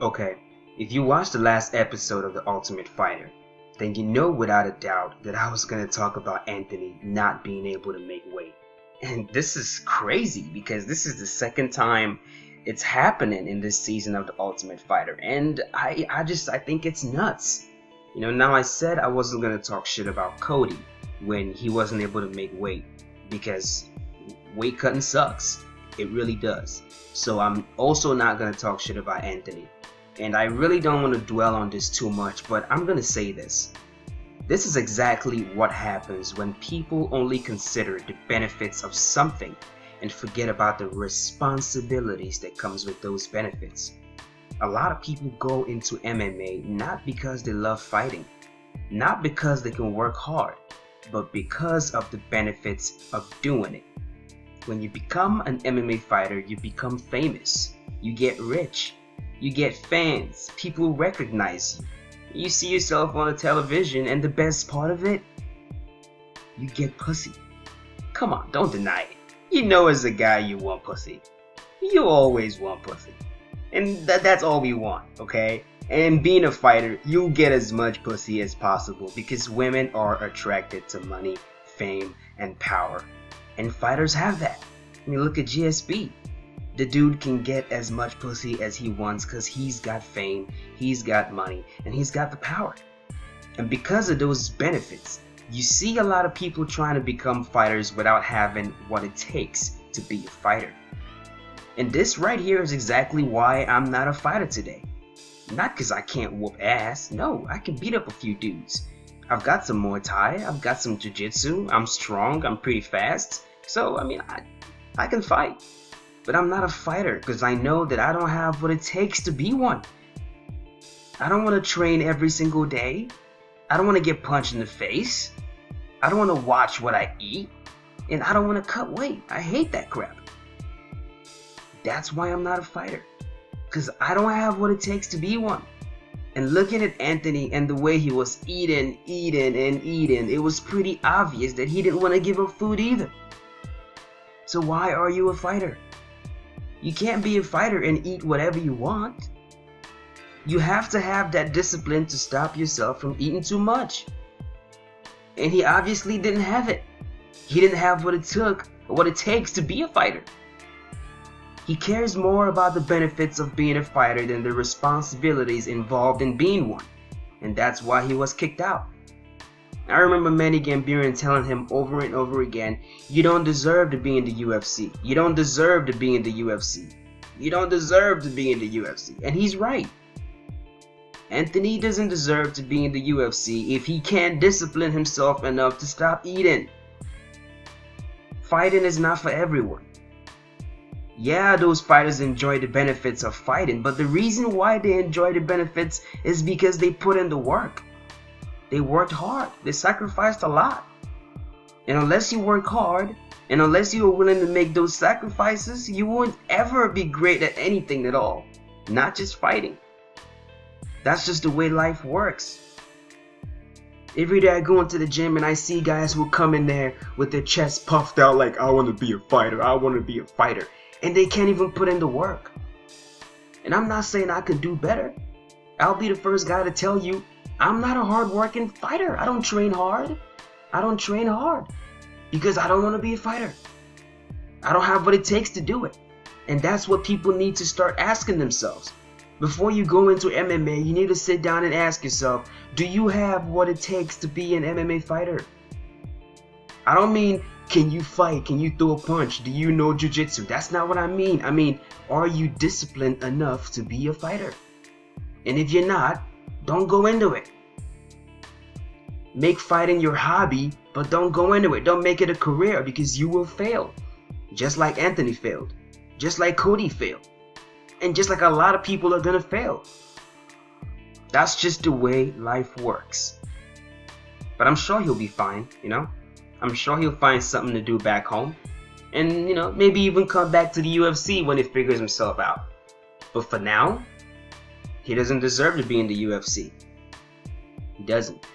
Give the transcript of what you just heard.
Okay, if you watched the last episode of The Ultimate Fighter, then you know without a doubt that I was going to talk about Anthony not being able to make weight. And this is crazy because this is the second time it's happening in this season of The Ultimate Fighter. And I think it's nuts. Now I said I wasn't going to talk shit about Cody when he wasn't able to make weight because weight cutting sucks. It really does. So I'm also not going to talk shit about Anthony. And I really don't want to dwell on this too much, but I'm going to say this. This is exactly what happens when people only consider the benefits of something and forget about the responsibilities that comes with those benefits. A lot of people go into MMA not because they love fighting, not because they can work hard, but because of the benefits of doing it. When you become an MMA fighter, you become famous, you get rich, you get fans, people recognize you. You see yourself on the television, and the best part of it, you get pussy. Come on, don't deny it. You know as a guy you want pussy. You always want pussy. And that's all we want, okay? And being a fighter, you get as much pussy as possible because women are attracted to money, fame, and power. And fighters have that. I mean, look at GSP. The dude can get as much pussy as he wants because he's got fame, he's got money, and he's got the power. And because of those benefits, you see a lot of people trying to become fighters without having what it takes to be a fighter. And this right here is exactly why I'm not a fighter today. Not because I can't whoop ass. No, I can beat up a few dudes. I've got some Muay Thai, I've got some Jiu-Jitsu, I'm strong, I'm pretty fast. So, I can fight. But I'm not a fighter because I know that I don't have what it takes to be one. I don't want to train every single day. I don't want to get punched in the face. I don't want to watch what I eat. And I don't want to cut weight. I hate that crap. That's why I'm not a fighter. Because I don't have what it takes to be one. And looking at Anthony and the way he was eating, it was pretty obvious that he didn't want to give up food either. So why are you a fighter? You can't be a fighter and eat whatever you want. You have to have that discipline to stop yourself from eating too much. And he obviously didn't have it. He didn't have what it takes to be a fighter. He cares more about the benefits of being a fighter than the responsibilities involved in being one. And that's why he was kicked out. I remember Manny Gambirian telling him over and over again, you don't deserve to be in the UFC. You don't deserve to be in the UFC. You don't deserve to be in the UFC. And he's right. Anthony doesn't deserve to be in the UFC if he can't discipline himself enough to stop eating. Fighting is not for everyone. Yeah, those fighters enjoy the benefits of fighting, but the reason why they enjoy the benefits is because they put in the work. They worked hard. They sacrificed a lot. And unless you work hard, and unless you are willing to make those sacrifices, you won't ever be great at anything at all. Not just fighting. That's just the way life works. Every day I go into the gym and I see guys who come in there with their chests puffed out like, I want to be a fighter. I want to be a fighter. And they can't even put in the work. And I'm not saying I could do better. I'll be the first guy to tell you, I'm not a hard-working fighter. I don't train hard. I don't train hard because I don't want to be a fighter. I don't have what it takes to do it. And that's what people need to start asking themselves. Before you go into MMA, you need to sit down and ask yourself, do you have what it takes to be an MMA fighter? I don't mean, can you fight? Can you throw a punch? Do you know Jiu-Jitsu? That's not what I mean. I mean, are you disciplined enough to be a fighter? And if you're not, don't go into it. Make fighting your hobby, but don't go into it. Don't make it a career because you will fail. Just like Anthony failed. Just like Cody failed. And just like a lot of people are gonna fail. That's just the way life works. But I'm sure he'll be fine, I'm sure he'll find something to do back home. And, maybe even come back to the UFC when he figures himself out. But for now, he doesn't deserve to be in the UFC. He doesn't.